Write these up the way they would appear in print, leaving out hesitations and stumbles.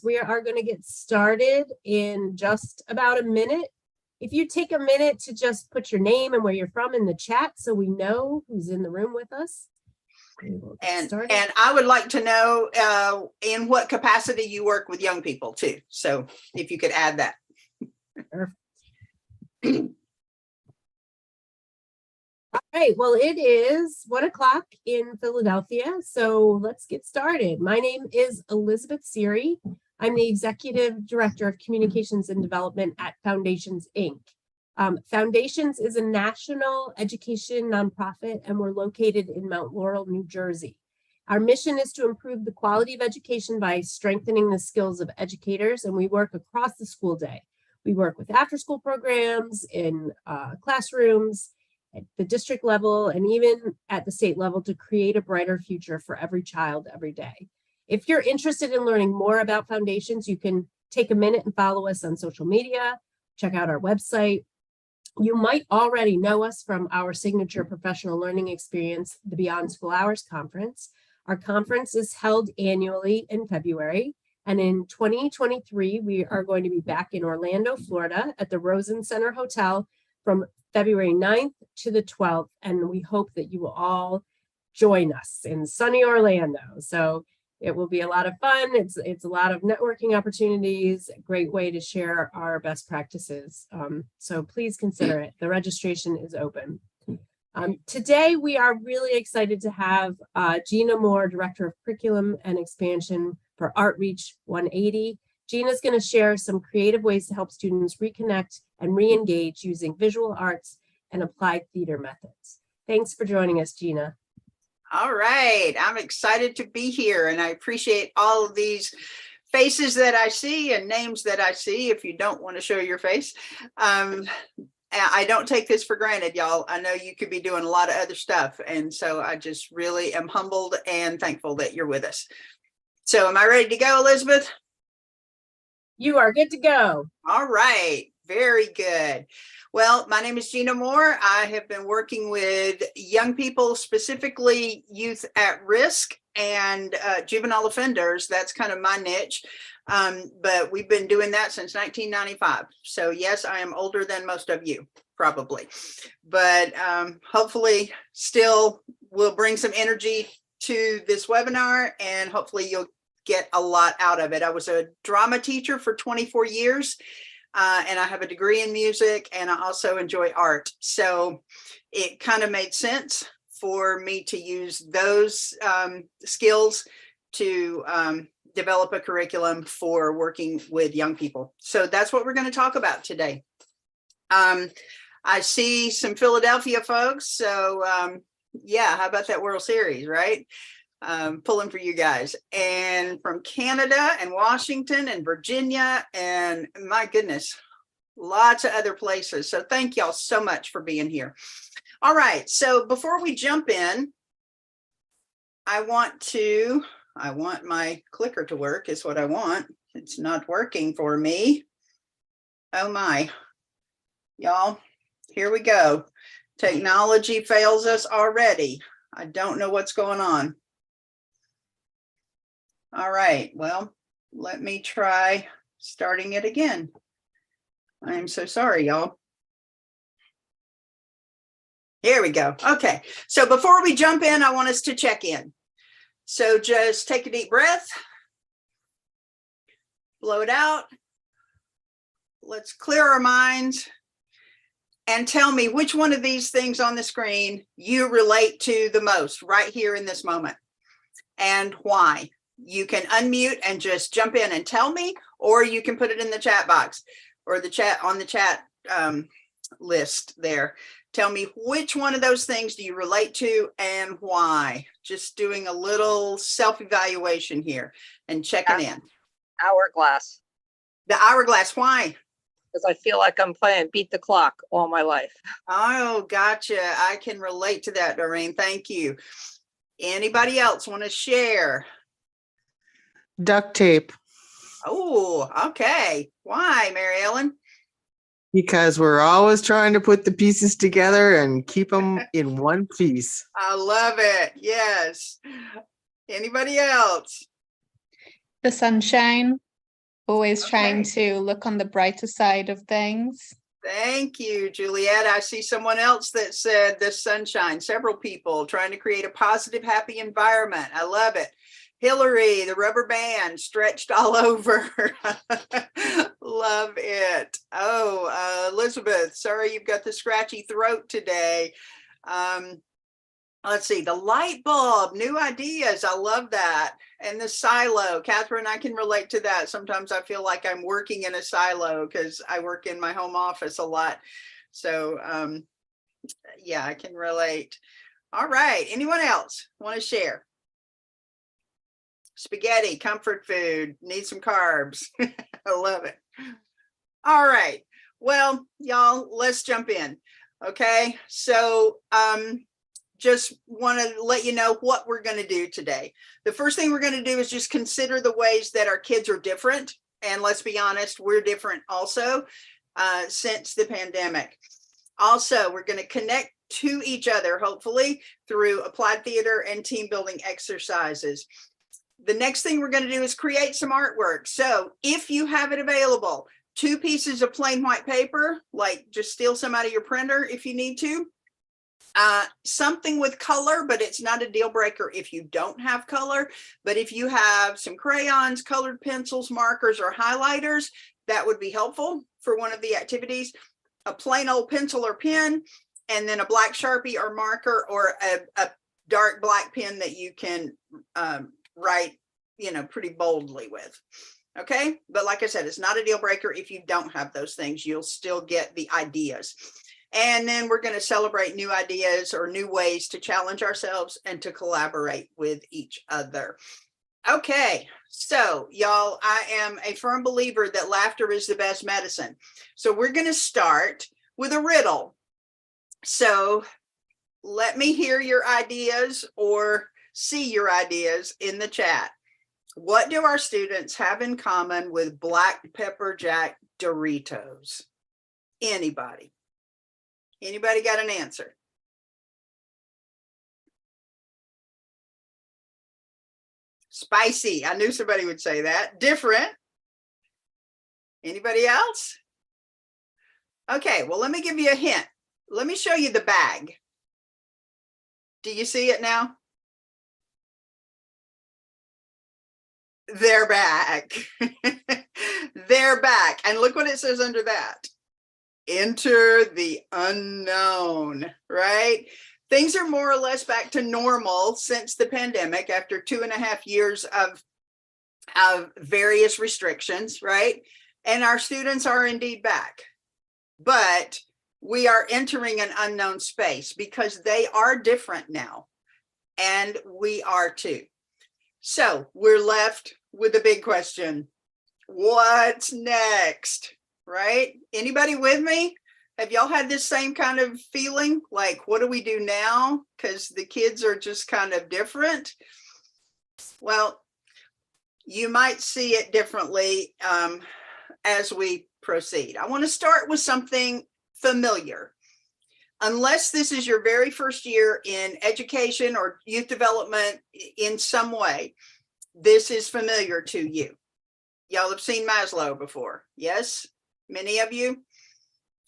We are going to get started in just about a minute. If you take a minute to just put your name and where you're from in the chat so we know who's in the room with us. And I would like to know in what capacity you work with young people too. So if you could add that. Perfect. All right, well, it is 1 o'clock in Philadelphia, so let's get started. My name is Elizabeth Seary. I'm the Executive Director of Communications and Development at Foundations, Inc. Foundations is a national education nonprofit, and we're located in Mount Laurel, New Jersey. Our mission is to improve the quality of education by strengthening the skills of educators, and we work across the school day. We work with after-school programs, in classrooms, at the district level, and even at the state level to create a brighter future for every child every day. If you're interested in learning more about Foundations, you can take a minute and follow us on social media, check out our website. You might already know us from our signature professional learning experience, the Beyond School Hours Conference. Our conference is held annually in February, and in 2023, we are going to be back in Orlando, Florida at the Rosen Center Hotel from February 9th to the 12th, and we hope that you will all join us in sunny Orlando. So it will be a lot of fun. It's a lot of networking opportunities, a great way to share our best practices. So please consider it. The registration is open. Today, we are really excited to have Gina Moore, Director of Curriculum and Expansion for Outreach 180. Gina's going to share some creative ways to help students reconnect and re-engage using visual arts and applied theater methods. Thanks for joining us, Gina. All right, I'm excited to be here, and I appreciate all of these faces that I see and names that I see. If you don't want to show your face, I don't take this for granted, y'all. I know you could be doing a lot of other stuff, and so I just really am humbled and thankful that you're with us. So am I ready to go, Elizabeth? You are good to go. All right, very good. Well, my name is Gina Moore. I have been working with young people, specifically youth at risk and juvenile offenders. That's kind of my niche, but we've been doing that since 1995. So yes, I am older than most of you, probably, but hopefully still will bring some energy to this webinar, and hopefully you'll get a lot out of it. I was a drama teacher for 24 years. And I have a degree in music, and I also enjoy art. So it kind of made sense for me to use those skills to develop a curriculum for working with young people. So that's what we're going to talk about today. I see some Philadelphia folks. So yeah, how about that World Series, right? Pulling for you guys, and from Canada and Washington and Virginia, and my goodness, lots of other places. So thank y'all so much for being here. All right, so before we jump in, I want my clicker to work is what I want. It's not working for me. Oh my, y'all, here we go. Technology fails us already. I don't know what's going on. All right, well, let me try starting it again. I'm so sorry, y'all. Here we go. Okay, so before we jump in, I want us to check in. So just take a deep breath, blow it out. Let's clear our minds and tell me which one of these things on the screen you relate to the most right here in this moment, and why. You can unmute and just jump in and tell me, or you can put it in the chat box or the chat on the chat list there. Tell me which one of those things do you relate to and why. Just doing a little self-evaluation here and checking in. Hourglass. The hourglass, why? Because I feel like I'm playing beat the clock all my life. Oh, gotcha. I can relate to that, Doreen. Thank you. Anybody else want to share? Duct tape. Oh, okay. Why, Mary Ellen? Because we're always trying to put the pieces together and keep them in one piece. I love it. Yes. Anybody else? The sunshine. Always trying Okay. to look on the brighter side of things. Thank you, Juliet. I see someone else that said the sunshine, several people trying to create a positive, happy environment. I love it. Hillary, the rubber band stretched all over. Love it. Oh, Elizabeth, sorry you've got the scratchy throat today. Let's see, the light bulb, new ideas. I love that. And the silo, Catherine, I can relate to that. Sometimes I feel like I'm working in a silo because I work in my home office a lot. So yeah, I can relate. All right, anyone else want to share? Spaghetti, comfort food, need some carbs. I love it. All right, well, y'all, let's jump in. Okay, so just want to let you know what we're going to do today. The first thing we're going to do is just consider the ways that our kids are different. And let's be honest, we're different also since the pandemic. Also, we're going to connect to each other, hopefully, through applied theater and team building exercises. The next thing we're going to do is create some artwork. So if you have it available, 2 pieces of plain white paper, like just steal some out of your printer if you need to. Something with color, but it's not a deal breaker if you don't have color. But if you have some crayons, colored pencils, markers, or highlighters, that would be helpful for one of the activities. A plain old pencil or pen, and then a black Sharpie or marker, or a dark black pen that you can write, pretty boldly with. Okay, but like I said, it's not a deal breaker if you don't have those things. You'll still get the ideas. And then we're going to celebrate new ideas or new ways to challenge ourselves and to collaborate with each other. Okay, so y'all, I am a firm believer that laughter is the best medicine. So we're going to start with a riddle. So let me hear your ideas or see your ideas in the chat. What do our students have in common with Black Pepper Jack Doritos? Anybody? Anybody got an answer? Spicy. I knew somebody would say that. Different. Anybody else? Okay, well, let me give you a hint. Let me show you the bag. Do you see it now? They're back. They're back. And look what it says under that. Enter the unknown, right? Things are more or less back to normal since the pandemic after 2.5 years of various restrictions, right? And our students are indeed back. But we are entering an unknown space because they are different now. And we are too. So we're left with the big question. What's next? Right? Anybody with me? Have y'all had this same kind of feeling? Like, what do we do now? Because the kids are just kind of different. Well, you might see it differently as we proceed. I want to start with something familiar. Unless this is your very first year in education or youth development in some way, this is familiar to you. Y'all have seen Maslow before, yes? Many of you?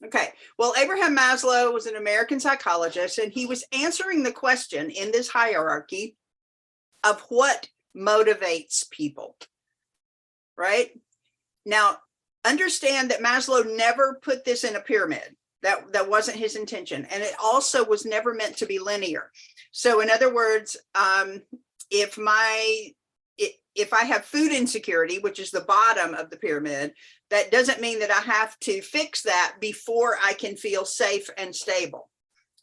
Okay, well, Abraham Maslow was an American psychologist, and he was answering the question in this hierarchy of what motivates people, right? Now, understand that Maslow never put this in a pyramid. That wasn't his intention. And it also was never meant to be linear. So in other words, if I have food insecurity, which is the bottom of the pyramid, that doesn't mean that I have to fix that before I can feel safe and stable,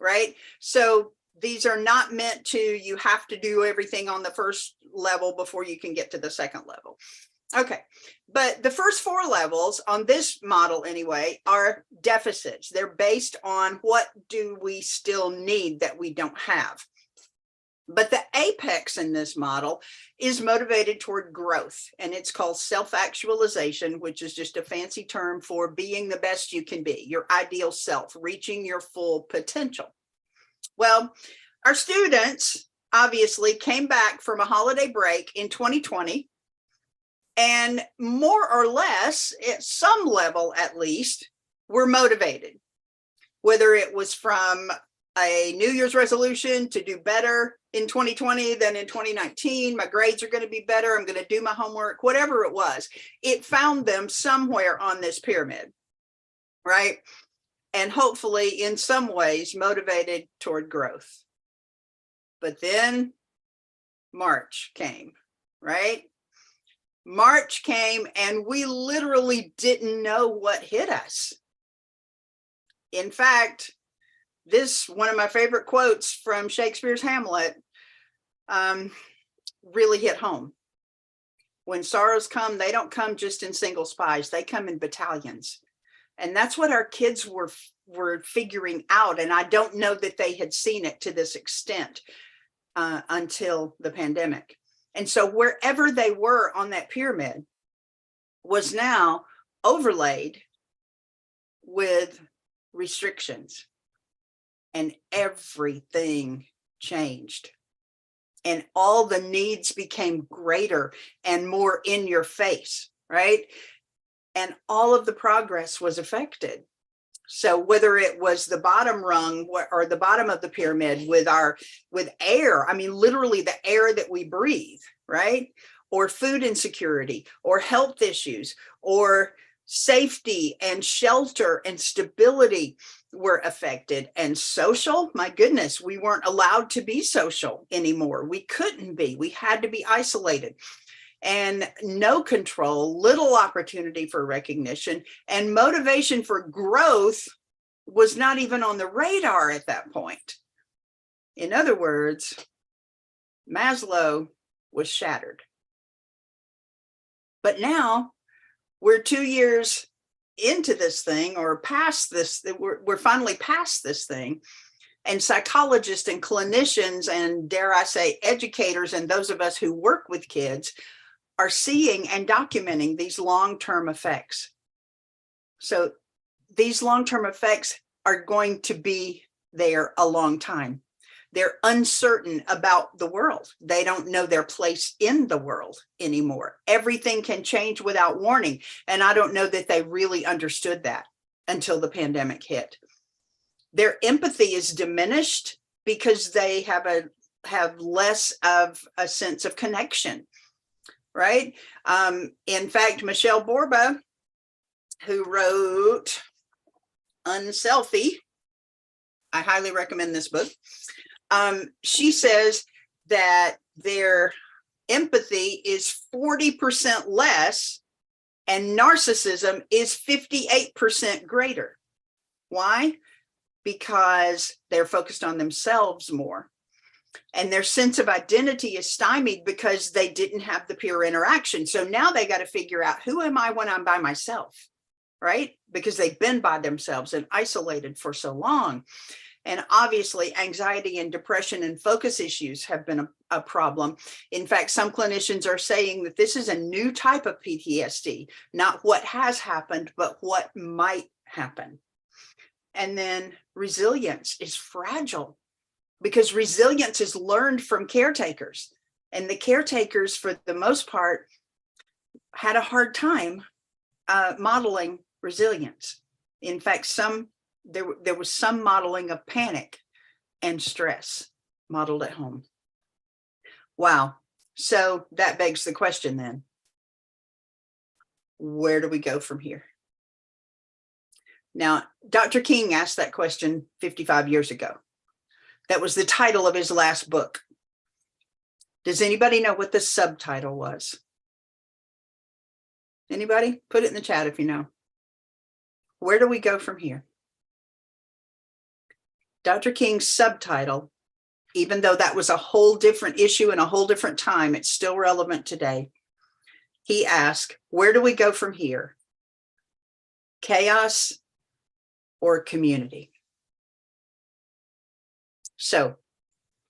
right? So these are not meant to, you have to do everything on the first level before you can get to the second level. Okay, but the first 4 levels on this model anyway are deficits. They're based on what do we still need that we don't have. But the apex in this model is motivated toward growth, and it's called self-actualization, which is just a fancy term for being the best you can be, your ideal self, reaching your full potential. Well, our students obviously came back from a holiday break in 2020, And more or less, at some level at least, were motivated. Whether it was from a New Year's resolution to do better in 2020 than in 2019, my grades are going to be better, I'm going to do my homework, whatever it was, it found them somewhere on this pyramid, right? And hopefully in some ways motivated toward growth. But then March came, right? March came and we literally didn't know what hit us. In fact, this, one of my favorite quotes from Shakespeare's Hamlet, really hit home. When sorrows come, they don't come just in single spies, they come in battalions. And that's what our kids were figuring out. And I don't know that they had seen it to this extent until the pandemic. And so wherever they were on that pyramid was now overlaid with restrictions, and everything changed. And all the needs became greater and more in your face, right? And all of the progress was affected. So whether it was the bottom rung or the bottom of the pyramid with air, I mean, literally the air that we breathe, right? Or food insecurity, or health issues, or safety and shelter and stability were affected. And social, my goodness, we weren't allowed to be social anymore. We couldn't be, we had to be isolated. And no control, little opportunity for recognition, and motivation for growth was not even on the radar at that point. In other words, Maslow was shattered. But now we're 2 years into this thing, or past this, we're finally past this thing. And psychologists and clinicians, and dare I say educators, and those of us who work with kids are seeing and documenting these long-term effects. So these long-term effects are going to be there a long time. They're uncertain about the world. They don't know their place in the world anymore. Everything can change without warning. And I don't know that they really understood that until the pandemic hit. Their empathy is diminished because they have less of a sense of connection. Right? In fact, Michelle Borba, who wrote Unselfie, I highly recommend this book. She says that their empathy is 40% less and narcissism is 58% greater. Why? Because they're focused on themselves more. And their sense of identity is stymied because they didn't have the peer interaction. So now they got to figure out, who am I when I'm by myself, right? Because they've been by themselves and isolated for so long. And obviously anxiety and depression and focus issues have been a problem. In fact, some clinicians are saying that this is a new type of PTSD, not what has happened, but what might happen. And then resilience is fragile, because resilience is learned from caretakers, and the caretakers, for the most part, had a hard time modeling resilience. In fact, there was some modeling of panic and stress modeled at home. Wow. So that begs the question then, where do we go from here? Now, Dr. King asked that question 55 years ago. That was the title of his last book. Does anybody know what the subtitle was? Anybody? Put it in the chat if you know. Where do we go from here? Dr. King's subtitle, even though that was a whole different issue and a whole different time, it's still relevant today. He asked, where do we go from here? Chaos or community? So,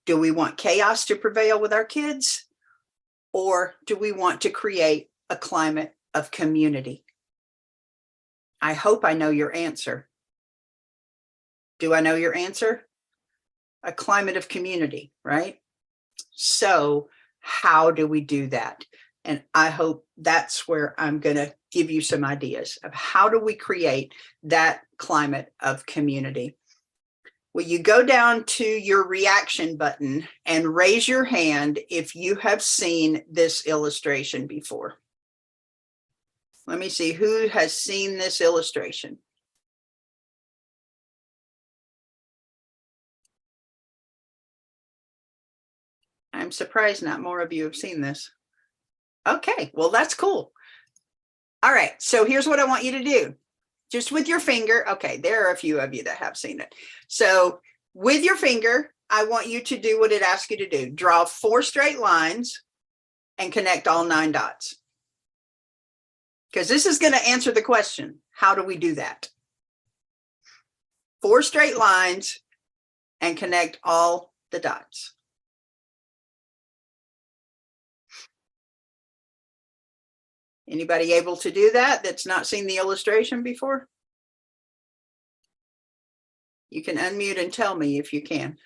do we want chaos to prevail with our kids, or do we want to create a climate of community? I hope I know your answer. Do I know your answer? A climate of community, right? So, how do we do that? And I hope that's where I'm going to give you some ideas of how do we create that climate of community. Will you go down to your reaction button and raise your hand if you have seen this illustration before? Let me see who has seen this illustration. I'm surprised not more of you have seen this. Okay, well, that's cool. All right, so here's what I want you to do. Just with your finger, okay, there are a few of you that have seen it. So with your finger, I want you to do what it asks you to do. Draw 4 straight lines and connect all 9 dots. Because this is going to answer the question, how do we do that? 4 straight lines and connect all the dots. Anybody able to do that that's not seen the illustration before? You can unmute and tell me if you can.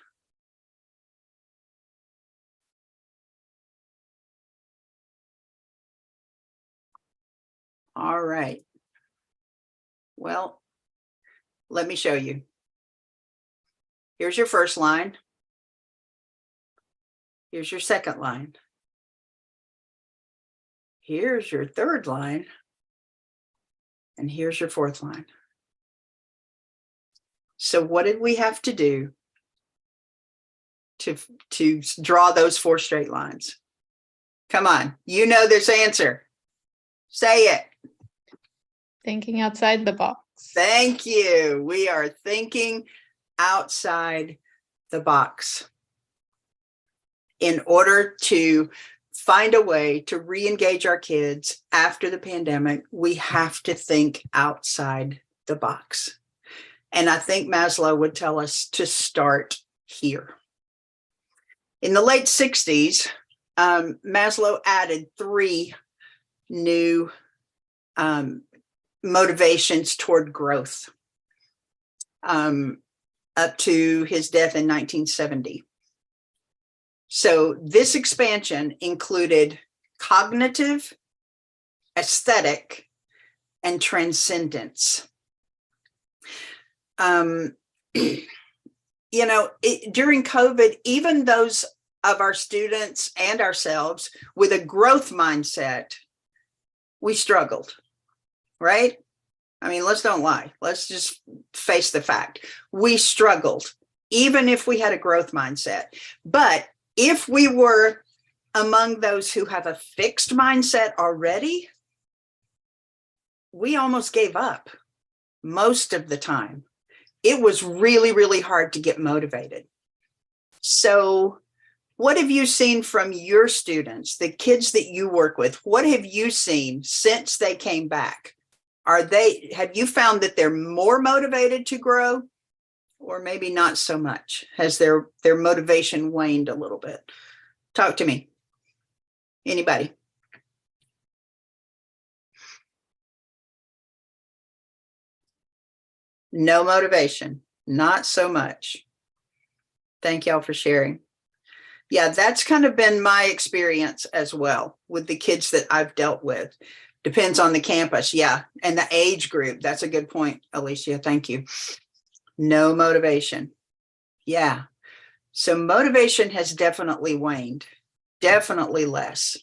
All right. Well, let me show you. Here's your first line. Here's your second line. Here's your third line. And here's your fourth line. So what did we have to do to draw those 4 straight lines? Come on, you know this answer. Say it. Thinking outside the box. Thank you. We are thinking outside the box in order to find a way to re-engage our kids after the pandemic. We have to think outside the box. And I think Maslow would tell us to start here. In the late 60s, Maslow added 3 new motivations toward growth up to his death in 1970. So this expansion included cognitive, aesthetic, and transcendence. You know, during COVID, even those of our students and ourselves with a growth mindset, we struggled, right? I mean, let's don't lie. Let's just face the fact. We struggled, even if we had a growth mindset. But if we were among those who have a fixed mindset already, we almost gave up most of the time. It was really, really hard to get motivated. So what have you seen from your students, the kids that you work with? What have you seen since they came back? Have you found that they're more motivated to grow, or maybe not so much? Has their motivation waned a little bit? Talk to me. Anybody? No motivation, not so much. Thank y'all for sharing. Yeah, that's kind of been my experience as well with the kids that I've dealt with. Depends on the campus, yeah, and the age group. That's a good point, Alicia. Thank you. No motivation. Yeah. So motivation has definitely waned, definitely less.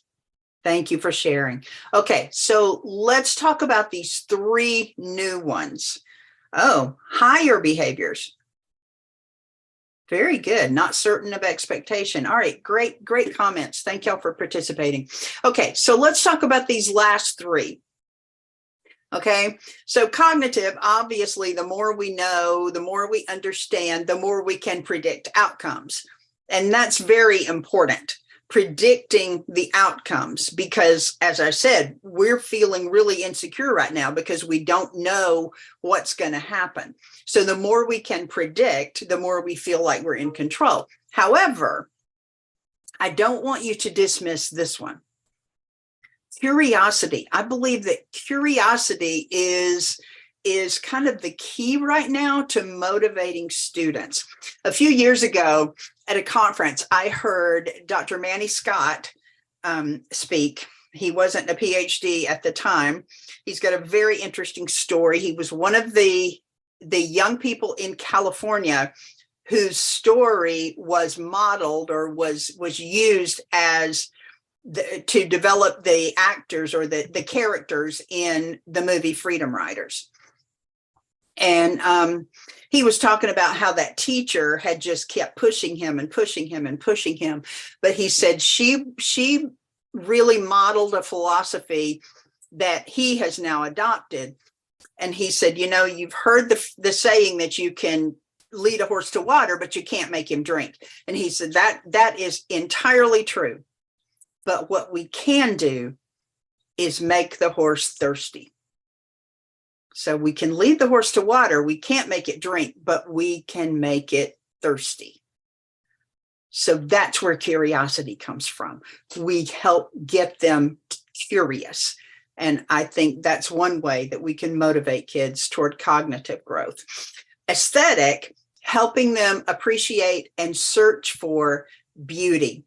Thank you for sharing. Okay, so let's talk about these 3 new ones. Oh, higher behaviors. Very good. Not certain of expectation. All right, great comments. Thank y'all for participating. Okay, so let's talk about these last 3. Okay, so cognitive, obviously, the more we know, the more we understand, the more we can predict outcomes. And that's very important, predicting the outcomes, because as I said, we're feeling really insecure right now because we don't know what's going to happen. So the more we can predict, the more we feel like we're in control. However, I don't want you to dismiss this one. Curiosity. I believe that curiosity is kind of the key right now to motivating students. A few years ago at a conference, I heard Dr. Manny Scott speak. He wasn't a PhD at the time. He's got a very interesting story. He was one of the young people in California whose story was modeled or was used as to develop the actors or the characters in the movie Freedom Riders. And he was talking about how that teacher had just kept pushing him and pushing him and pushing him. But he said she really modeled a philosophy that he has now adopted. And he said, you know, you've heard the saying that you can lead a horse to water, but you can't make him drink. And he said that is entirely true. But what we can do is make the horse thirsty. So we can lead the horse to water. We can't make it drink, but we can make it thirsty. So that's where curiosity comes from. We help get them curious. And I think that's one way that we can motivate kids toward cognitive growth. Aesthetic, helping them appreciate and search for beauty.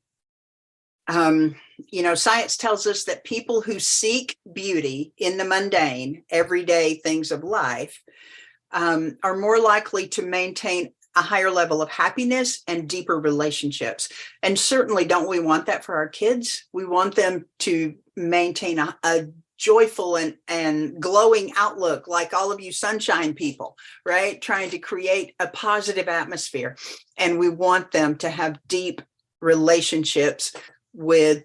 You know, science tells us that people who seek beauty in the mundane, everyday things of life are more likely to maintain a higher level of happiness and deeper relationships. And certainly, don't we want that for our kids? We want them to maintain a joyful and glowing outlook, like all of you sunshine people, right? Trying to create a positive atmosphere. And we want them to have deep relationships with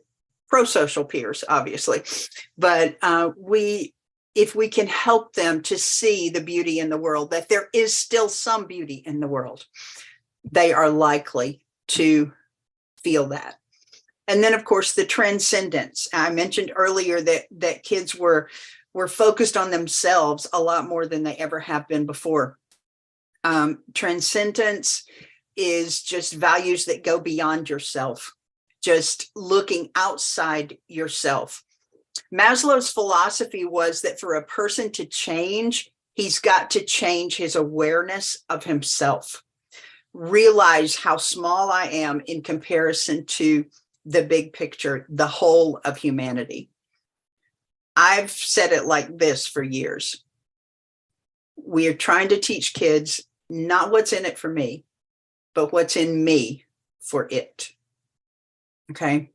pro-social peers, obviously. But if we can help them to see the beauty in the world, that there is still some beauty in the world, they are likely to feel that. And then, of course, the transcendence. I mentioned earlier that kids were focused on themselves a lot more than they ever have been before. Transcendence is just values that go beyond yourself, just looking outside yourself. Maslow's philosophy was that for a person to change, he's got to change his awareness of himself. Realize how small I am in comparison to the big picture, the whole of humanity. I've said it like this for years. We are trying to teach kids not what's in it for me, but what's in me for it. Okay.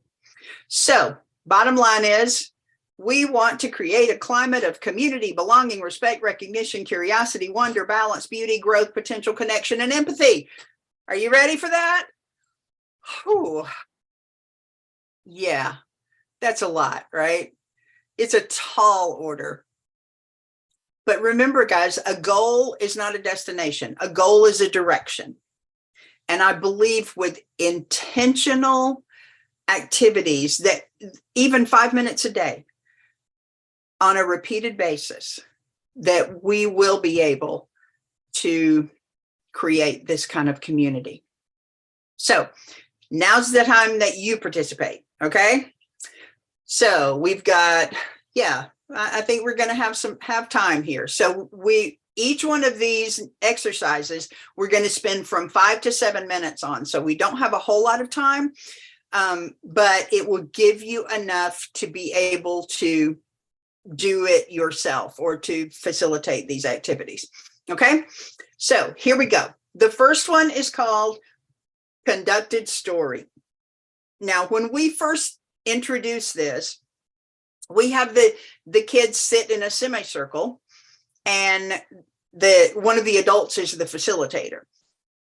So bottom line is, we want to create a climate of community, belonging, respect, recognition, curiosity, wonder, balance, beauty, growth, potential, connection, and empathy. Are you ready for that? Whew. Yeah, that's a lot, right? It's a tall order. But remember, guys, a goal is not a destination. A goal is a direction. And I believe with intentional activities that even 5 minutes a day on a repeated basis, that we will be able to create this kind of community. So now's the time that you participate. Okay. So we've got, I think we're going to have time here. So each one of these exercises, we're going to spend from 5 to 7 minutes on. So we don't have a whole lot of time, but it will give you enough to be able to do it yourself or to facilitate these activities. Okay. So here we go. The first one is called conducted story. Now, when we first introduce this, we have the kids sit in a semicircle, and one of the adults is the facilitator,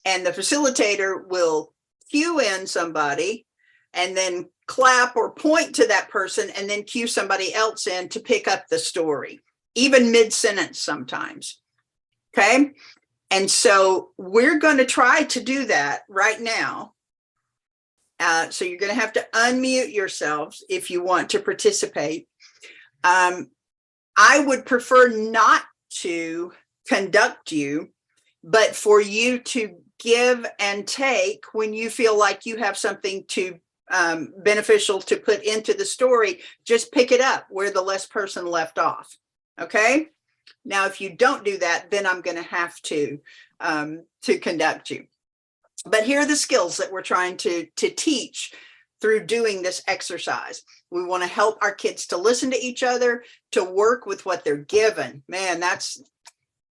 and the facilitator will cue in somebody and then clap or point to that person and then cue somebody else in to pick up the story, even mid-sentence sometimes. Okay. And so we're going to try to do that right now. So you're going to have to unmute yourselves if you want to participate. I would prefer not to conduct you, but for you to give and take when you feel like you have something to beneficial to put into the story. Just pick it up where the last person left off. Okay. Now, if you don't do that, then I'm going to have to conduct you. But here are the skills that we're trying to teach through doing this exercise. We want to help our kids to listen to each other, to work with what they're given. Man, that's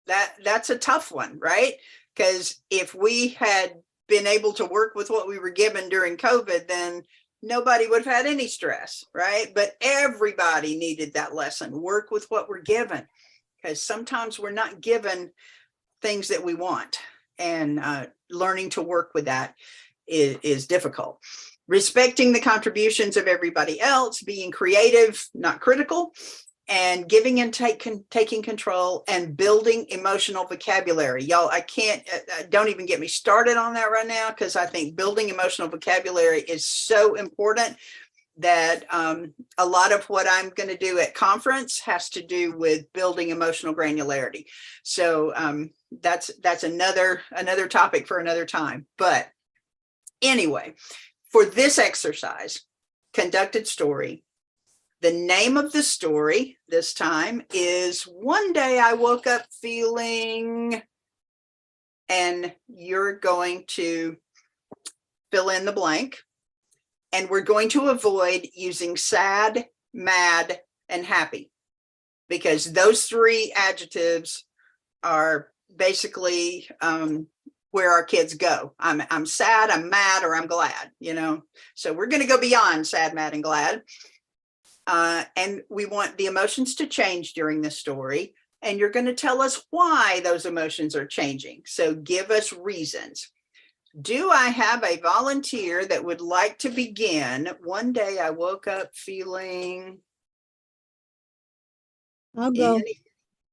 a tough one, right? Because if we had been able to work with what we were given during COVID, then nobody would have had any stress, right? But everybody needed that lesson, work with what we're given, because sometimes we're not given things that we want, and learning to work with that is difficult. Respecting the contributions of everybody else, being creative, not critical, and giving and taking control, and building emotional vocabulary. Y'all, don't even get me started on that right now, because I think building emotional vocabulary is so important that a lot of what I'm going to do at conference has to do with building emotional granularity. So that's another topic for another time. But anyway, for this exercise, conducted story, the name of the story this time is One Day I Woke Up Feeling, and you're going to fill in the blank. And we're going to avoid using sad, mad, and happy, because those three adjectives are basically where our kids go. I'm sad, I'm mad, or I'm glad, So we're going to go beyond sad, mad, and glad. And we want the emotions to change during the story. And you're going to tell us why those emotions are changing. So give us reasons. Do I have a volunteer that would like to begin? One day I woke up feeling. I'll go.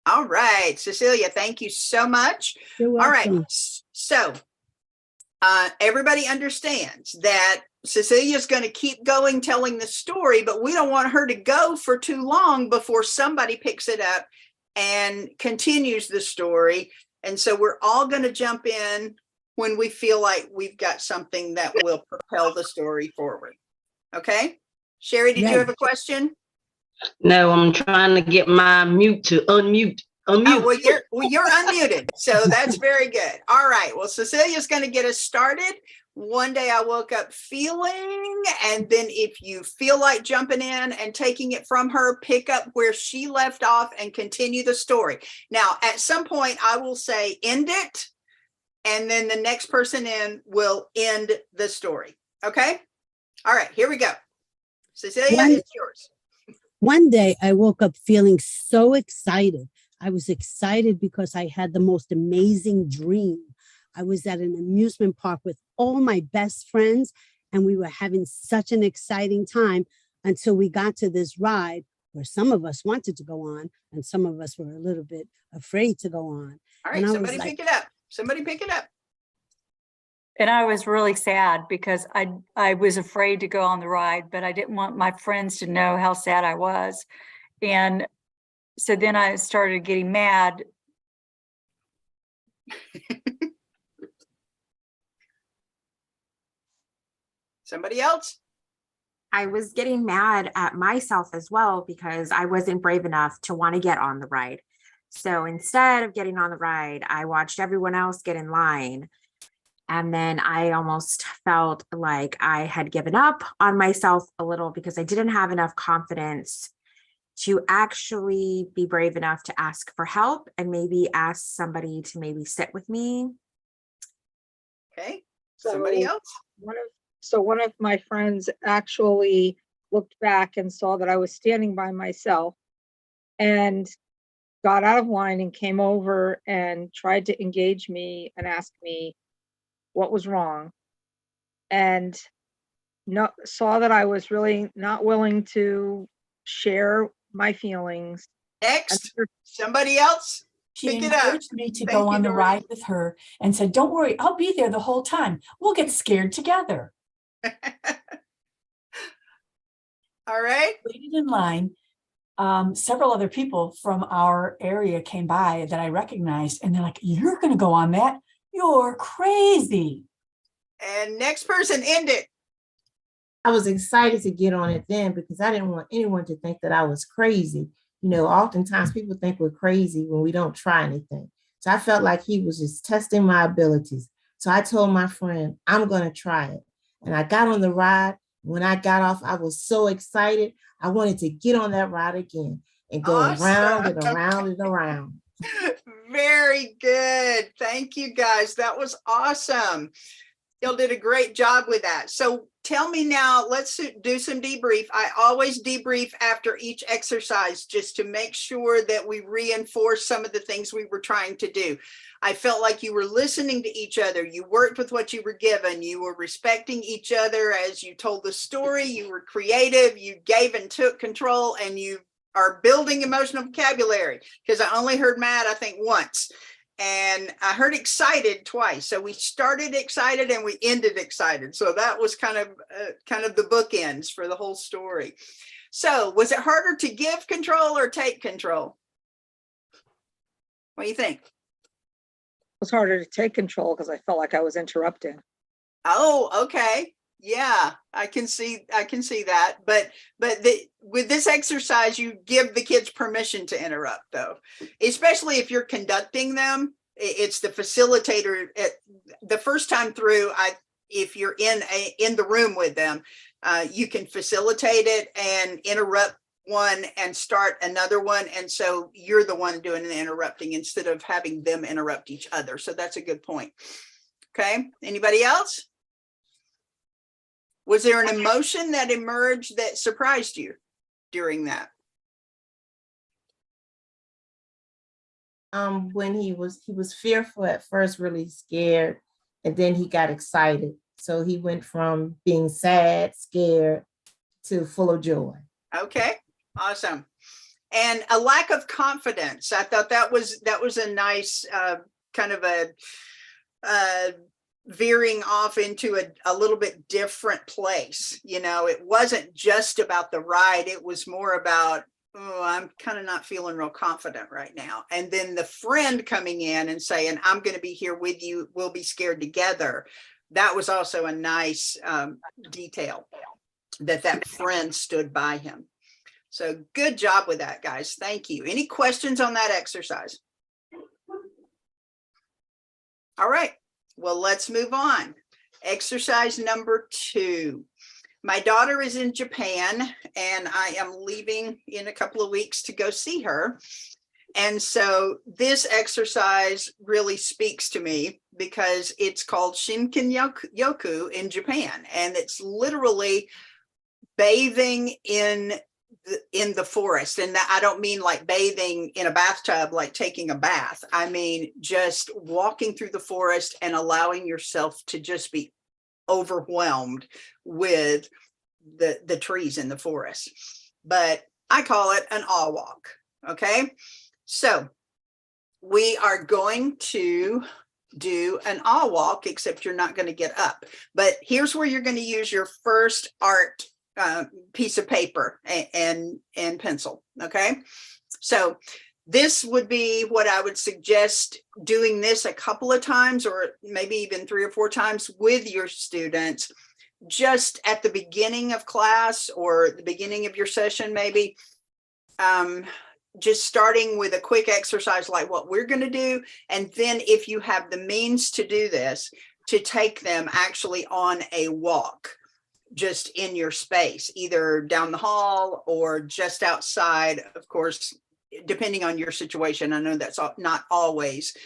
All right, Cecilia, thank you so much. You're welcome. All right, so everybody understands that Cecilia's going to keep going telling the story, but we don't want her to go for too long before somebody picks it up and continues the story. And so we're all going to jump in when we feel like we've got something that will propel the story forward. Okay. Sherry, did you have a question? No, I'm trying to get my mute to unmute. Oh, well, you're unmuted. So that's very good. All right. Well, Cecilia's going to get us started. One day I woke up feeling, and then if you feel like jumping in and taking it from her, pick up where she left off and continue the story. Now, at some point I will say, end it. And then the next person in will end the story. Okay. All right, here we go. Cecilia, it's yours. One day I woke up feeling so excited. I was excited because I had the most amazing dream. I was at an amusement park with all my best friends, and we were having such an exciting time until we got to this ride where some of us wanted to go on and some of us were a little bit afraid to go on. All right, somebody pick it up. Somebody pick it up. And I was really sad because I was afraid to go on the ride, but I didn't want my friends to know how sad I was. And so then I started getting mad. Somebody else? I was getting mad at myself as well because I wasn't brave enough to want to get on the ride. So instead of getting on the ride, I watched everyone else get in line. And then I almost felt like I had given up on myself a little because I didn't have enough confidence to actually be brave enough to ask for help and maybe ask somebody to maybe sit with me. Okay, somebody else? One of my friends actually looked back and saw that I was standing by myself and got out of line and came over and tried to engage me and ask me what was wrong, and saw that I was really not willing to share my feelings. Next, somebody else. She encouraged me to go on the ride with her and said, "Don't worry, I'll be there the whole time. We'll get scared together." All right. Waited in line. Several other people from our area came by that I recognized, and they're like, "You're going to go on that? You're crazy." And next person, end it. I was excited to get on it then because I didn't want anyone to think that I was crazy. Oftentimes people think we're crazy when we don't try anything. So I felt like he was just testing my abilities. So I told my friend, I'm going to try it. And I got on the ride When I got off, I was so excited. I wanted to get on that ride again and go around and around and around. Very good. Thank you, guys. That was awesome. Y'all did a great job with that. So tell me now, let's do some debrief. I always debrief after each exercise just to make sure that we reinforce some of the things we were trying to do. I felt like you were listening to each other. You worked with what you were given. You were respecting each other as you told the story. You were creative. You gave and took control, and you are building emotional vocabulary, because I only heard mad, I think, once. And I heard excited twice. So we started excited and we ended excited. So that was kind of the bookends for the whole story. So was it harder to give control or take control? What do you think? It was harder to take control because I felt like I was interrupting. Oh, okay. Yeah, I can see that. But with this exercise, you give the kids permission to interrupt, though, especially if you're conducting them. It's the facilitator. The first time through, if you're in the room with them, you can facilitate it and interrupt one and start another one. And so you're the one doing the interrupting instead of having them interrupt each other. So that's a good point. Okay. Anybody else? Was there an emotion that emerged that surprised you during that? When he was fearful at first, really scared, and then he got excited. So he went from being sad, scared, to full of joy. Okay, awesome. And a lack of confidence. I thought that was a nice kind of a veering off into a little bit different place. You know, it wasn't just about the ride. It was more about, oh, I'm kind of not feeling real confident right now. And then the friend coming in and saying, I'm going to be here with you. We'll be scared together. That was also a nice detail that friend stood by him. So good job with that, guys. Thank you. Any questions on that exercise? All right. Well, let's move on. Exercise number 2. My daughter is in Japan, and I am leaving in a couple of weeks to go see her. And so this exercise really speaks to me because it's called Shinkin Yoku in Japan. And it's literally bathing in the forest. And that, I don't mean like bathing in a bathtub, like taking a bath. I mean, just walking through the forest and allowing yourself to just be overwhelmed with the trees in the forest. But I call it an awe walk. Okay. So we are going to do an awe walk, except you're not going to get up. But here's where you're going to use your first art piece of paper and pencil. Okay. So this would be what I would suggest, doing this a couple of times, or maybe even 3 or 4 times with your students, just at the beginning of class or the beginning of your session, maybe. Just starting with a quick exercise like what we're going to do. And then if you have the means to do this, to take them actually on a walk, just in your space, either down the hall or just outside, of course, depending on your situation. I know that's not always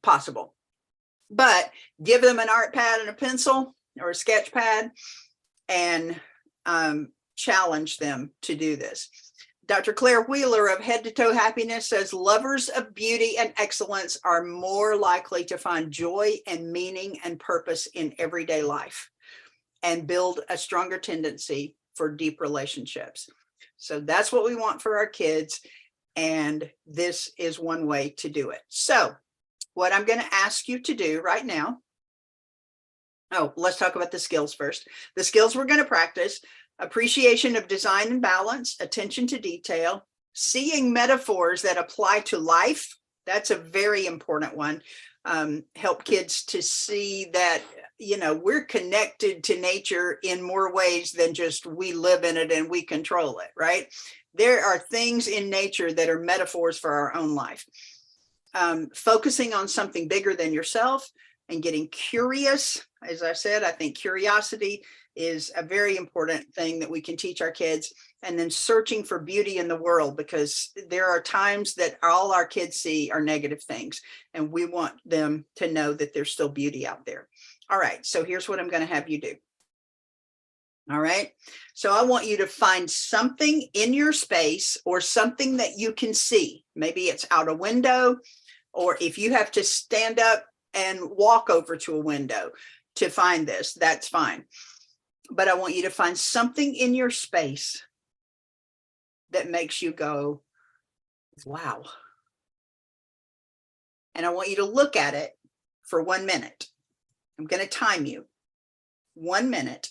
possible, but give them an art pad and a pencil or a sketch pad and challenge them to do this. Dr. Claire Wheeler of Head to Toe Happiness says lovers of beauty and excellence are more likely to find joy and meaning and purpose in everyday life and build a stronger tendency for deep relationships. So that's what we want for our kids. And this is one way to do it. So what I'm going to ask you to do right now. Oh, let's talk about the skills first. The skills we're going to practice: appreciation of design and balance, attention to detail, seeing metaphors that apply to life. That's a very important one. Help kids to see that, you know, we're connected to nature in more ways than just we live in it and we control it, right? There are things in nature that are metaphors for our own life. Focusing on something bigger than yourself and getting curious. As I said, I think curiosity is a very important thing that we can teach our kids. And then searching for beauty in the world, because there are times that all our kids see are negative things, and we want them to know that there's still beauty out there. All right, so here's what I'm going to have you do. All right, so I want you to find something in your space or something that you can see. Maybe it's out a window, or if you have to stand up and walk over to a window to find this, that's fine. But I want you to find something in your space that makes you go, wow. And I want you to look at it for 1 minute. I'm going to time you 1 minute.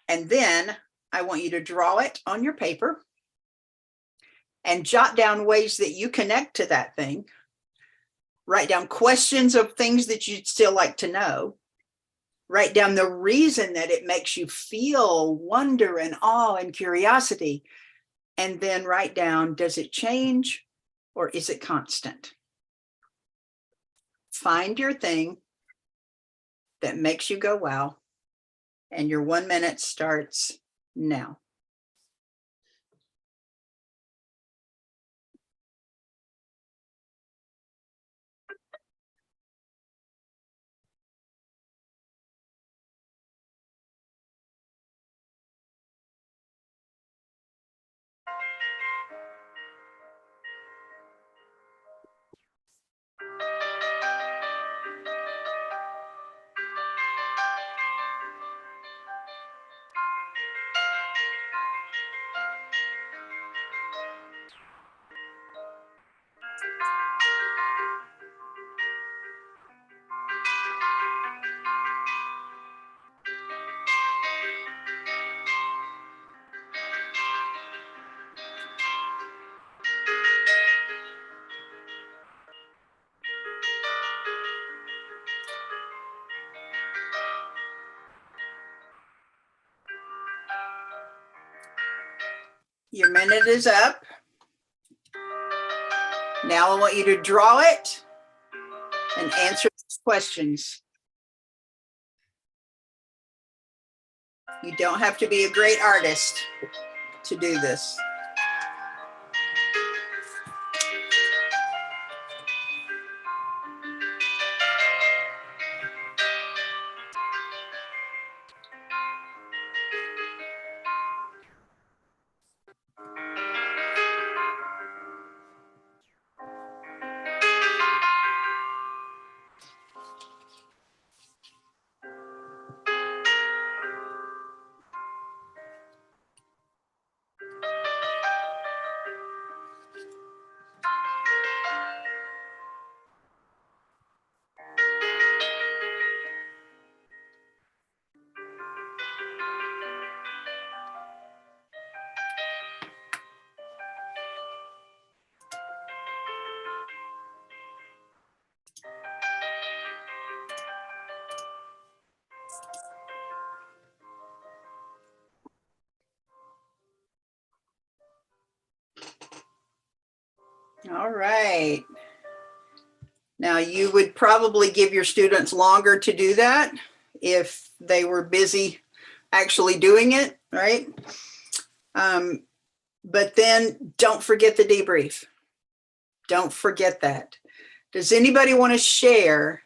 And then I want you to draw it on your paper and jot down ways that you connect to that thing. Write down questions of things that you'd still like to know. Write down the reason that it makes you feel wonder and awe and curiosity. And then write down, does it change or is it constant? Find your thing that makes you go, wow. And your 1 minute starts now. Your minute is up. Now I want you to draw it and answer questions. You don't have to be a great artist to do this. All right. Now you would probably give your students longer to do that if they were busy actually doing it, right? But then don't forget the debrief. Don't forget that. Does anybody want to share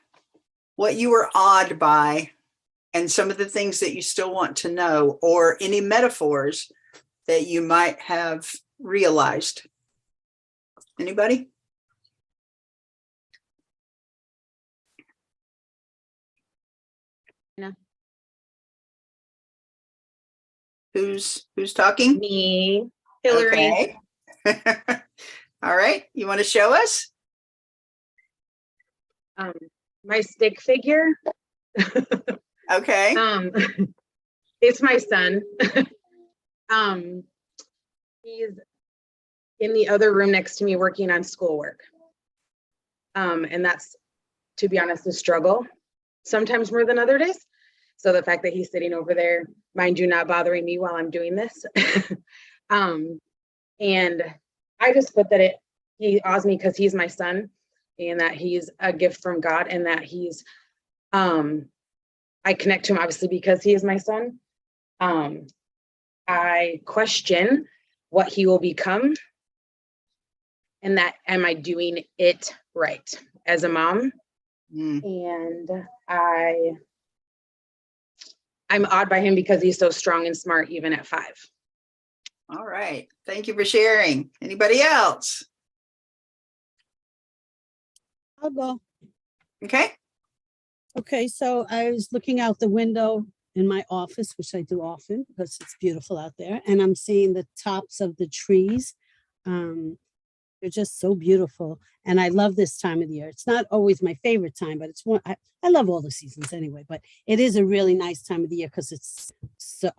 what you were awed by and some of the things that you still want to know, or any metaphors that you might have realized? Anybody? No. Who's talking? Me, Hillary. Okay. All right. You want to show us? My stick figure. Okay. It's my son. He's in the other room next to me working on schoolwork. And that's, to be honest, a struggle, sometimes more than other days. So the fact that he's sitting over there, mind you, not bothering me while I'm doing this. And I just put that he awes me because he's my son, and that he's a gift from God, and that he's, I I connect to him obviously because he is my son. I question what he will become, and that am I doing it right as a mom? And I'm awed by him because he's so strong and smart even at 5. All right. Thank you for sharing. Anybody else? I'll go. Okay. Okay, so I was looking out the window in my office, which I do often because it's beautiful out there, and I'm seeing the tops of the trees. They're just so beautiful, and I love this time of the year. It's not always my favorite time, but it's one I love all the seasons anyway. But it is a really nice time of the year because it's so,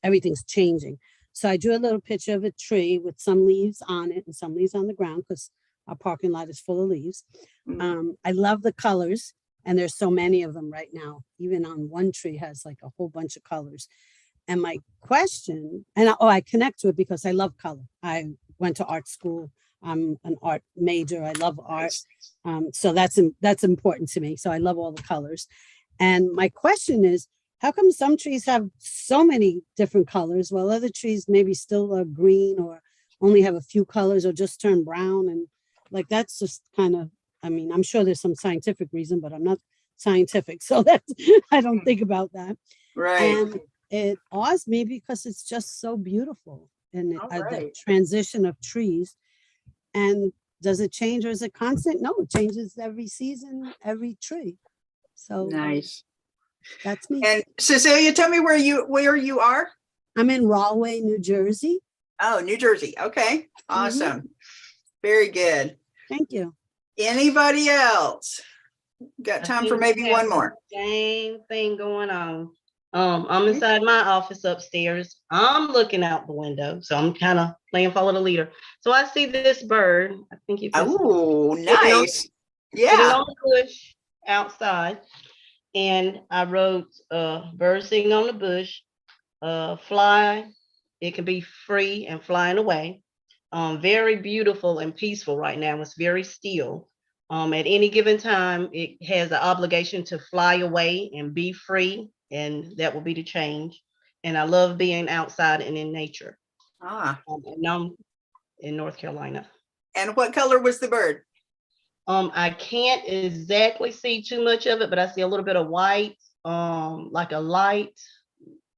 everything's changing. So I drew a little picture of a tree with some leaves on it and some leaves on the ground because our parking lot is full of leaves. I love the colors. And there's so many of them right now. Even on one tree has like a whole bunch of colors. And my question, and I connect to it because I love color. I went to art school. I'm an art major. I love art. So that's important to me. So I love all the colors. And my question is, how come some trees have so many different colors while other trees maybe still are green or only have a few colors or just turn brown? And like, that's just kind of, I mean, I'm sure there's some scientific reason, but I'm not scientific. So that's, I don't think about that. Right. And it awes me because it's just so beautiful. And the right. transition of trees. And does it change or is it constant? No, it changes every season, every tree. So nice. That's me. And Cecilia, tell me where you are. I'm in Rahway, New Jersey. Oh, New Jersey. Okay. Awesome. Very good. Thank you. Anybody else? Got time for maybe one more. Same thing going on. I'm inside my office upstairs. I'm looking out the window, so I'm kind of playing follow the leader. So I see this bird. I think you can. Oh, nice. Sitting Yeah. on the bush outside, and I wrote bird sitting on the bush, fly. It can be free and flying away. Very beautiful and peaceful right now. It's very still. At any given time, it has the obligation to fly away and be free, and that will be the change. And I love being outside and in nature. And I'm in North Carolina. And what color was the bird? I can't exactly see too much of it, but I see a little bit of white, like a light,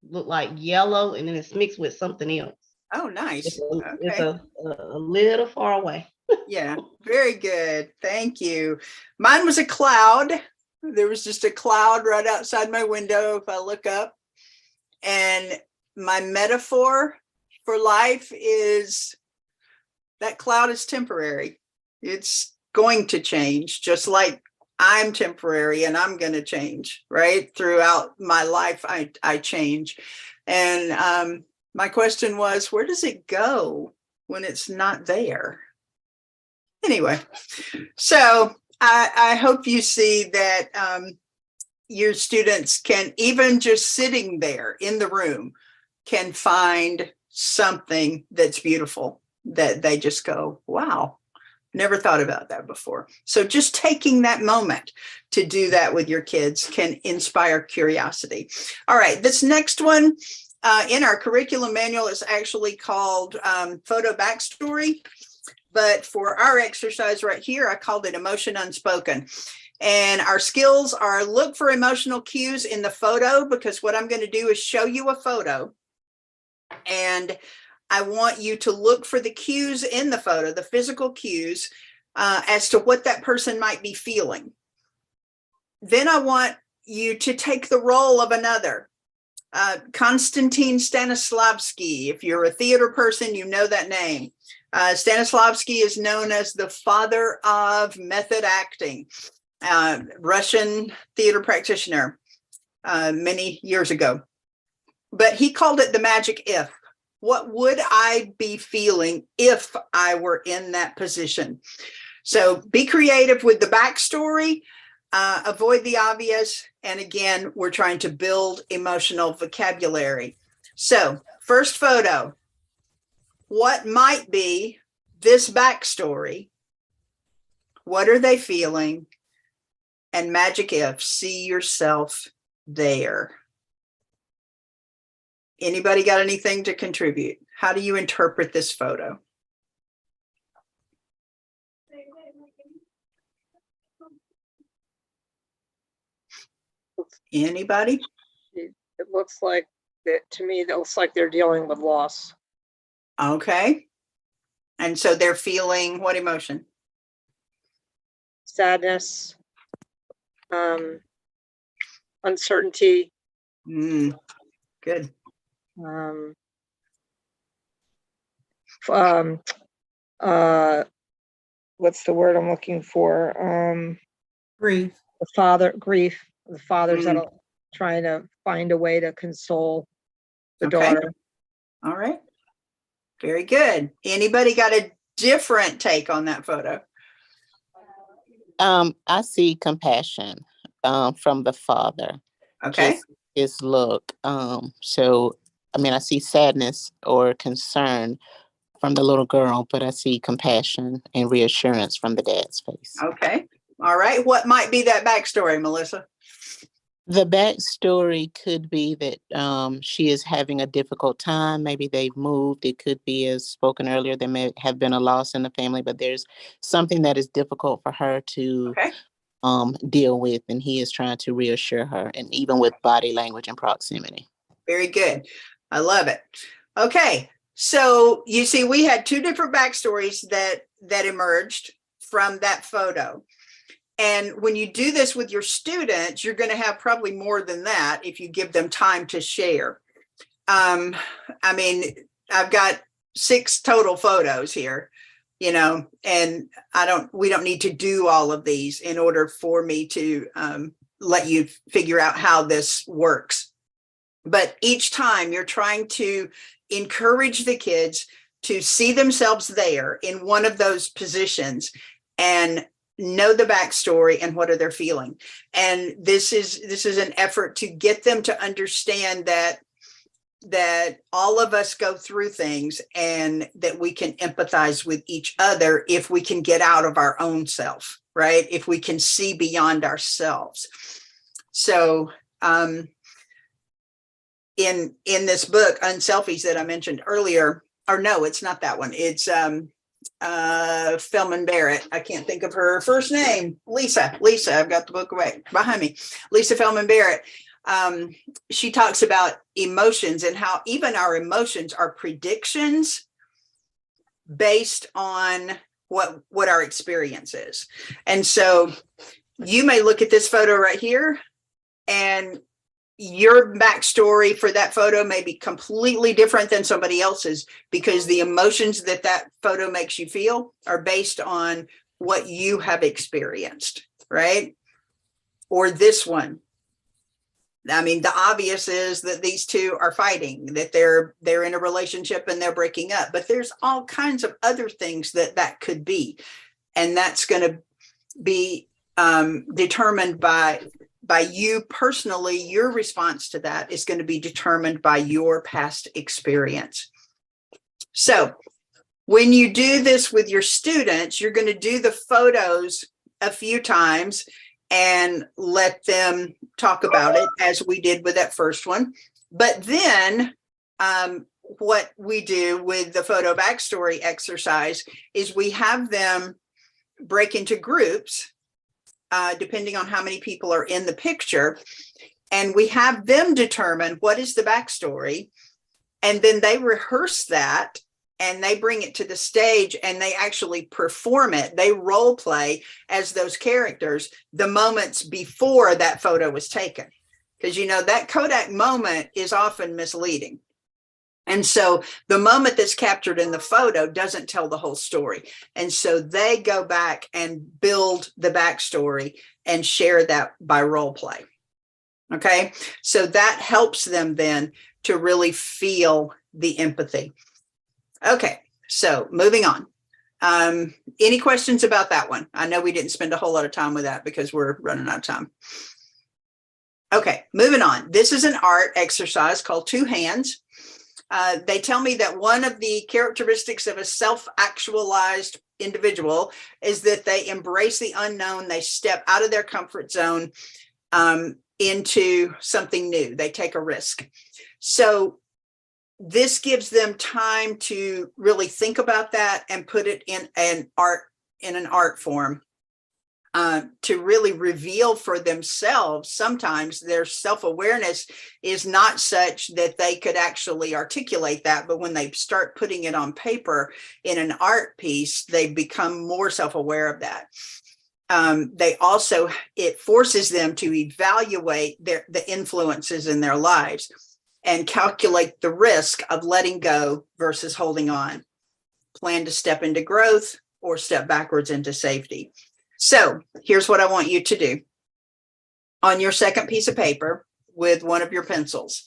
look like yellow, and then it's mixed with something else. Oh, nice. It's a little far away. Yeah, very good. Thank you. Mine was a cloud. There was just a cloud right outside my window if I look up. And my metaphor for life is that cloud is temporary. It's going to change, just like I'm temporary and I'm going to change, right? Throughout my life, I change. And my question was, where does it go when it's not there? Anyway, so I hope you see that your students can, even just sitting there in the room, can find something that's beautiful that they just go, wow, never thought about that before. So just taking that moment to do that with your kids can inspire curiosity. All right, this next one in our curriculum manual is actually called Photo Backstory. But for our exercise right here, I called it Emotion Unspoken. And our skills are look for emotional cues in the photo, because what I'm going to do is show you a photo. And I want you to look for the cues in the photo, the physical cues, as to what that person might be feeling. Then I want you to take the role of another. Konstantin Stanislavski, if you're a theater person, you know that name. Stanislavski is known as the father of method acting, Russian theater practitioner many years ago. But he called it the magic if. What would I be feeling if I were in that position? So be creative with the backstory, avoid the obvious. And again, we're trying to build emotional vocabulary. So first photo. What might be this backstory? What are they feeling? And magic if, see yourself there. Anybody got anything to contribute? How do you interpret this photo? Anybody? It looks like that to me, that looks like they're dealing with loss. Okay. And so they're feeling what emotion? Sadness, uncertainty, Good. What's the word I'm looking for? Grief. Grief. The fathers that are trying to find a way to console the daughter. All right. Very good. Anybody got a different take on that photo? I see compassion from the father. Okay. Just his look. So I mean, I see sadness or concern from the little girl, but I see compassion and reassurance from the dad's face. Okay. All right. What might be that backstory, Melissa? The backstory could be that she is having a difficult time. Maybe they've moved. It could be, as spoken earlier, there may have been a loss in the family, but there's something that is difficult for her to deal with, and he is trying to reassure her, and even with body language and proximity. Very good. I love it. Okay. So you see, we had two different backstories that emerged from that photo. And when you do this with your students, you're going to have probably more than that if you give them time to share. I mean, I've got 6 total photos here, you know, and we don't need to do all of these in order for me to let you figure out how this works. But each time you're trying to encourage the kids to see themselves there in one of those positions and know the backstory and what are they feeling. And this is an effort to get them to understand that all of us go through things and that we can empathize with each other if we can get out of our own self, right? If we can see beyond ourselves. So in this book, Unselfies, that I mentioned earlier, or no, it's not that one. It's Feldman Barrett. I can't think of her first name. Lisa, I've got the book right behind me. Lisa Feldman Barrett. She talks about emotions and how even our emotions are predictions based on what our experience is. And so you may look at this photo right here, and your backstory for that photo may be completely different than somebody else's, because the emotions that photo makes you feel are based on what you have experienced, right? Or this one. I mean, the obvious is that these two are fighting, that they're in a relationship and they're breaking up, but there's all kinds of other things that could be. And that's going to be determined by you personally. Your response to that is going to be determined by your past experience. So when you do this with your students, you're going to do the photos a few times and let them talk about it, as we did with that first one. But then what we do with the photo backstory exercise is we have them break into groups, depending on how many people are in the picture. And we have them determine what is the backstory. And then they rehearse that and they bring it to the stage and they actually perform it. They role play as those characters the moments before that photo was taken. Because, you know, that Kodak moment is often misleading. And so the moment that's captured in the photo doesn't tell the whole story. And so they go back and build the backstory and share that by role play. Okay, so that helps them then to really feel the empathy. Okay, so moving on. Any questions about that one? I know we didn't spend a whole lot of time with that because we're running out of time. Okay, moving on. This is an art exercise called Two Hands. They tell me that one of the characteristics of a self-actualized individual is that they embrace the unknown. They step out of their comfort zone into something new. They take a risk. So this gives them time to really think about that and put it in an art form, to really reveal for themselves. Sometimes their self-awareness is not such that they could actually articulate that, but when they start putting it on paper in an art piece, they become more self-aware of that. They also, it forces them to evaluate the influences in their lives and calculate the risk of letting go versus holding on. Plan to step into growth or step backwards into safety. So here's what I want you to do. On your second piece of paper with one of your pencils.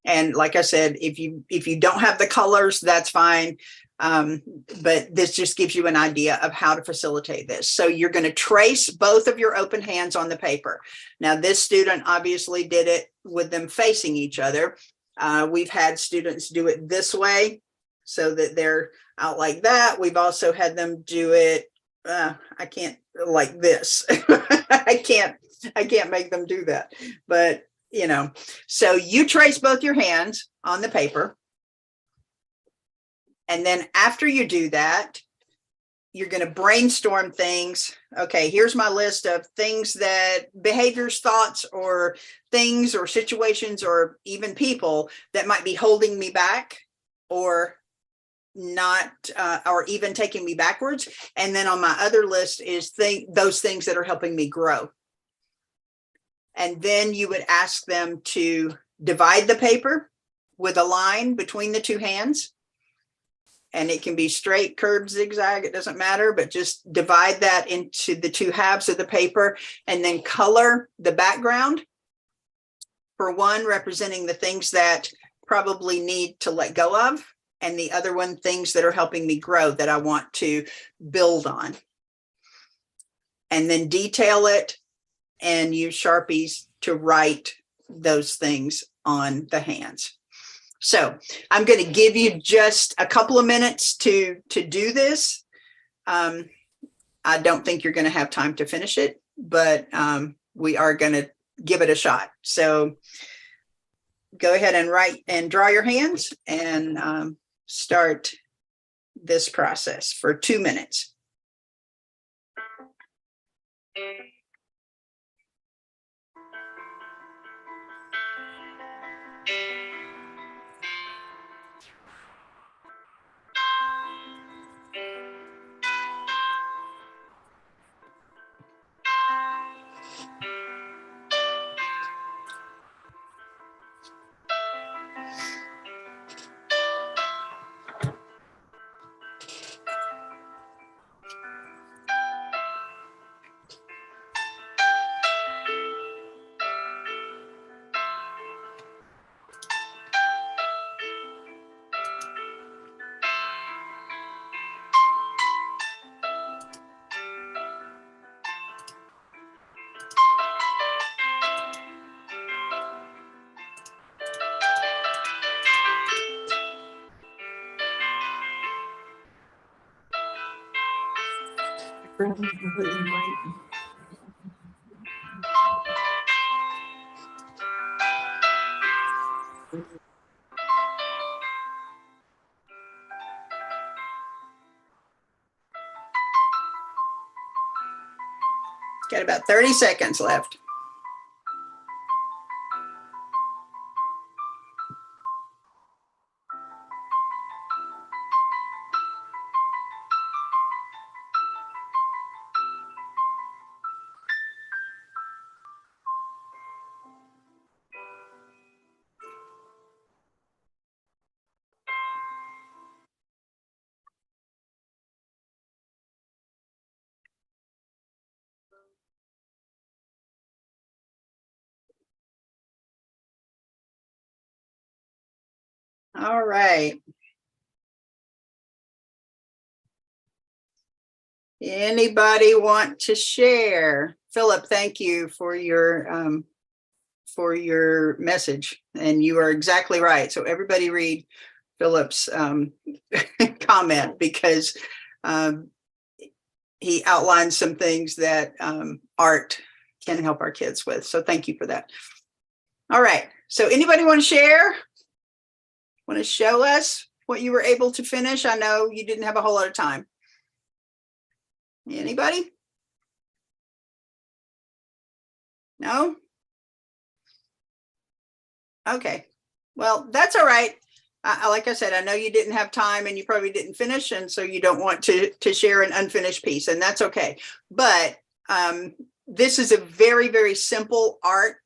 And like I said, if you don't have the colors, that's fine. But this just gives you an idea of how to facilitate this. So you're going to trace both of your open hands on the paper. Now, this student obviously did it with them facing each other. We've had students do it this way so that they're out like that. We've also had them do it, I can't, like this. I can't make them do that, but you know, so you trace both your hands on the paper. And then after you do that, you're going to brainstorm things. Okay, here's my list of things that behaviors, thoughts, or things or situations or even people that might be holding me back or not, or even taking me backwards. And then on my other list is those things that are helping me grow. And then you would ask them to divide the paper with a line between the two hands. And it can be straight, curved, zigzag, it doesn't matter, but just divide that into the two halves of the paper and then color the background. For one, representing the things that probably need to let go of, and the other one, things that are helping me grow that I want to build on. And then detail it and use Sharpies to write those things on the hands. So I'm going to give you just a couple of minutes to do this. I don't think you're going to have time to finish it, but we are going to give it a shot. So go ahead and write and draw your hands and start this process for 2 minutes. Got about 30 seconds left. All right. Anybody want to share? Philip, thank you for your message, and you are exactly right. So everybody read Philip's comment, because he outlined some things that art can help our kids with. So thank you for that. All right. So anybody want to share? Want to show us what you were able to finish? I know you didn't have a whole lot of time. Anybody? No? Okay. Well, that's all right. Like I said, I know you didn't have time and you probably didn't finish, and so you don't want to share an unfinished piece, and that's okay. But this is a very, very simple art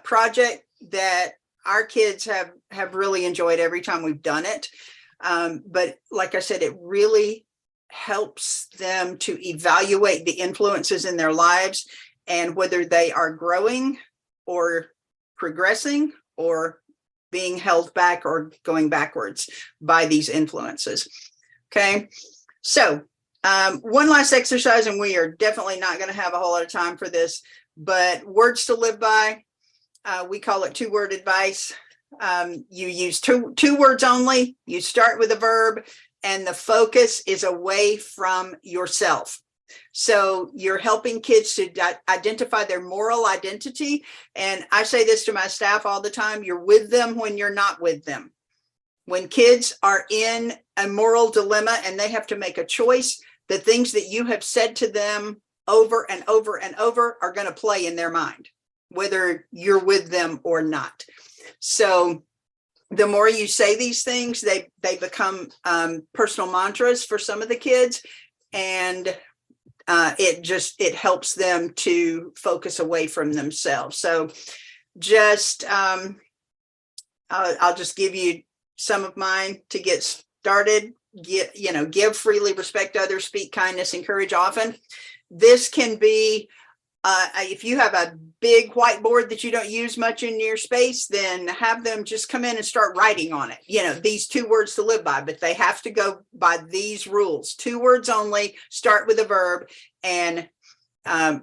project that our kids have really enjoyed every time we've done it. But like I said, it really helps them to evaluate the influences in their lives and whether they are growing or progressing or being held back or going backwards by these influences. Okay, so one last exercise, and we are definitely not going to have a whole lot of time for this, but words to live by. We call it 2-word advice. You use two words only. You start with a verb, and the focus is away from yourself. So you're helping kids to identify their moral identity. And I say this to my staff all the time: you're with them when you're not with them. When kids are in a moral dilemma and they have to make a choice, the things that you have said to them over and over and over are going to play in their mind, whether you're with them or not. So the more you say these things, they become personal mantras for some of the kids, and it helps them to focus away from themselves. So just I'll just give you some of mine to get started. Give freely, respect others, speak kindness, encourage often. This can be if you have a big whiteboard that you don't use much in your space, then have them just come in and start writing on it. These 2 words to live by, but they have to go by these rules. 2 words only, start with a verb, and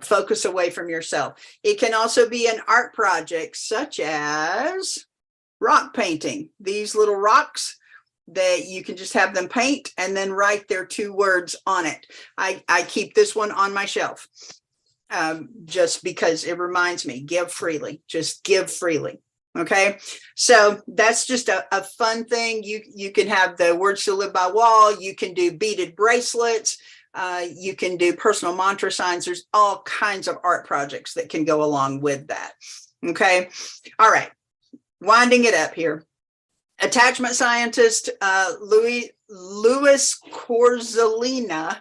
focus away from yourself. It can also be an art project such as rock painting. These little rocks that you can just have them paint and then write their 2 words on it. I keep this one on my shelf. Just because it reminds me, give freely, just give freely. Okay, so that's just a fun thing. You can have the words to live by wall. You can do beaded bracelets. You can do personal mantra signs. There's all kinds of art projects that can go along with that. Okay, all right, winding it up here. Attachment scientist Louis Corzolino,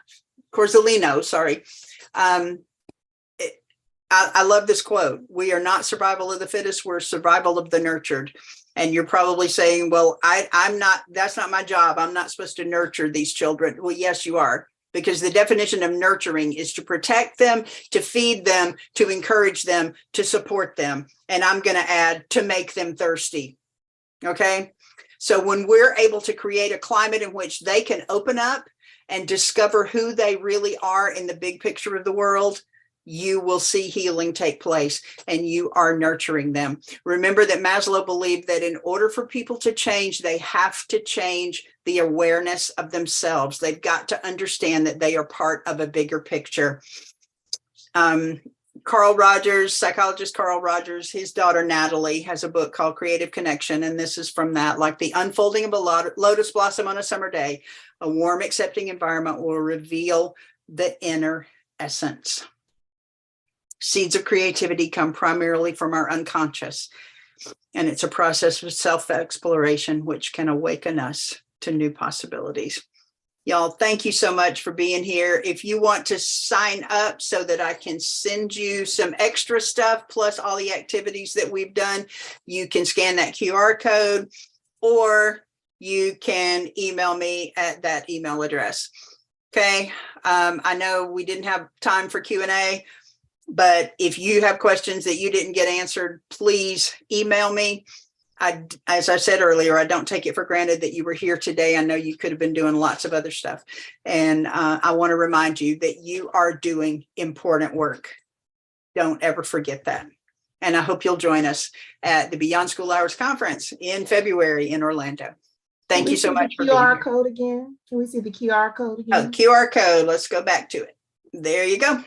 sorry. I love this quote: "We are not survival of the fittest, we're survival of the nurtured." And you're probably saying, well, I'm not, that's not my job. I'm not supposed to nurture these children. Well, yes, you are, because the definition of nurturing is to protect them, to feed them, to encourage them, to support them. And I'm going to add, to make them thirsty. Okay. So when we're able to create a climate in which they can open up and discover who they really are in the big picture of the world, you will see healing take place, and you are nurturing them. Remember that Maslow believed that in order for people to change, they have to change the awareness of themselves. They've got to understand that they are part of a bigger picture. Carl Rogers, psychologist Carl Rogers, his daughter Natalie has a book called Creative Connection, and this is from that. Like the unfolding of a lotus blossom on a summer day, a warm, accepting environment will reveal the inner essence. Seeds of creativity come primarily from our unconscious, and it's a process of self-exploration which can awaken us to new possibilities. Y'all, thank you so much for being here. If you want to sign up so that I can send you some extra stuff plus all the activities that we've done, you can scan that QR code, or you can email me at that email address. Okay, I know we didn't have time for Q&A, but if you have questions that you didn't get answered, please email me. As I said earlier, I don't take it for granted that you were here today. I know you could have been doing lots of other stuff. And I want to remind you that you are doing important work. Don't ever forget that. And I hope you'll join us at the Beyond School Hours Conference in February in Orlando. Thank you so much for being here. QR code again. Can we see the QR code again? Oh, QR code. Let's go back to it. There you go.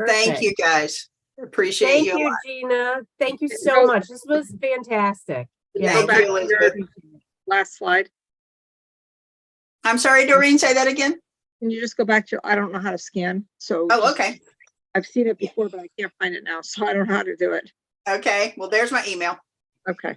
Thank you guys. Appreciate Thank you. a you, lot. Gina. Thank you And so go- much. This was fantastic. Yeah, Go Thank back you, to your Elizabeth. last slide. I'm sorry, Doreen, say that again. Can you just go back to, I don't know how to scan, so. Oh, just- okay. I've seen it before, but I can't find it now, so I don't know how to do it. Okay. Well, there's my email. Okay.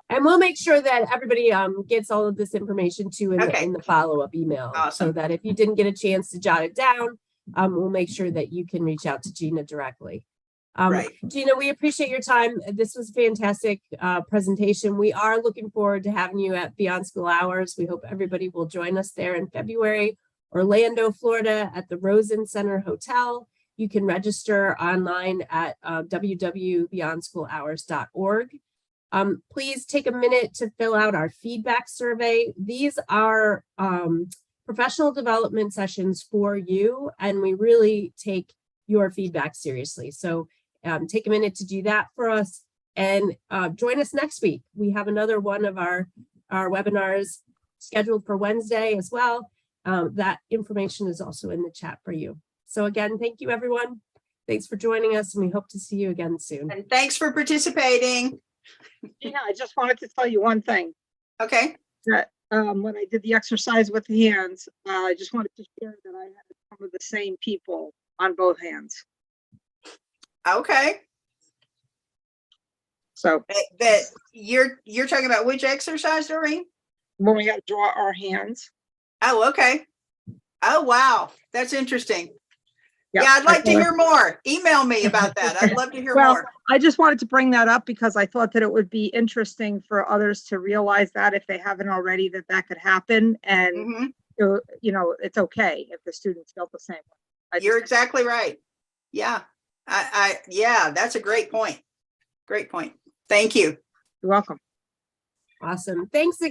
and we'll make sure that everybody gets all of this information too in Okay. the follow-up email. So Awesome. that if you didn't get a chance to jot it down, we'll make sure that you can reach out to Gina directly. Right. Gina, we appreciate your time. This was a fantastic presentation. We are looking forward to having you at Beyond School Hours. We hope everybody will join us there in February, Orlando, Florida, at the Rosen Center Hotel. You can register online at www.beyondschoolhours.org. Please take a minute to fill out our feedback survey. These are professional development sessions for you, and we really take your feedback seriously. So take a minute to do that for us, and join us next week. We have another one of our webinars scheduled for Wednesday as well. That information is also in the chat for you. So again, thank you, everyone. Thanks for joining us, and we hope to see you again soon. And thanks for participating. Gina, I just wanted to tell you one thing. Okay. That when I did the exercise with the hands, I just wanted to share that I had some of the same people on both hands. Okay. So That you're talking about which exercise, Doreen? when we got to draw our hands. Oh, okay. Oh, wow. That's interesting. Yeah, I'd like to I thought- hear more. Email me about that. I'd love to hear Well, more. I just wanted to bring that up because I thought that it would be interesting for others to realize that if they haven't already, that could happen. And, Mhm. you know, it's okay if the students felt the same way. You're exactly right. Yeah. Yeah, that's a great point. Great point. Thank you. You're welcome. Awesome. Thanks again.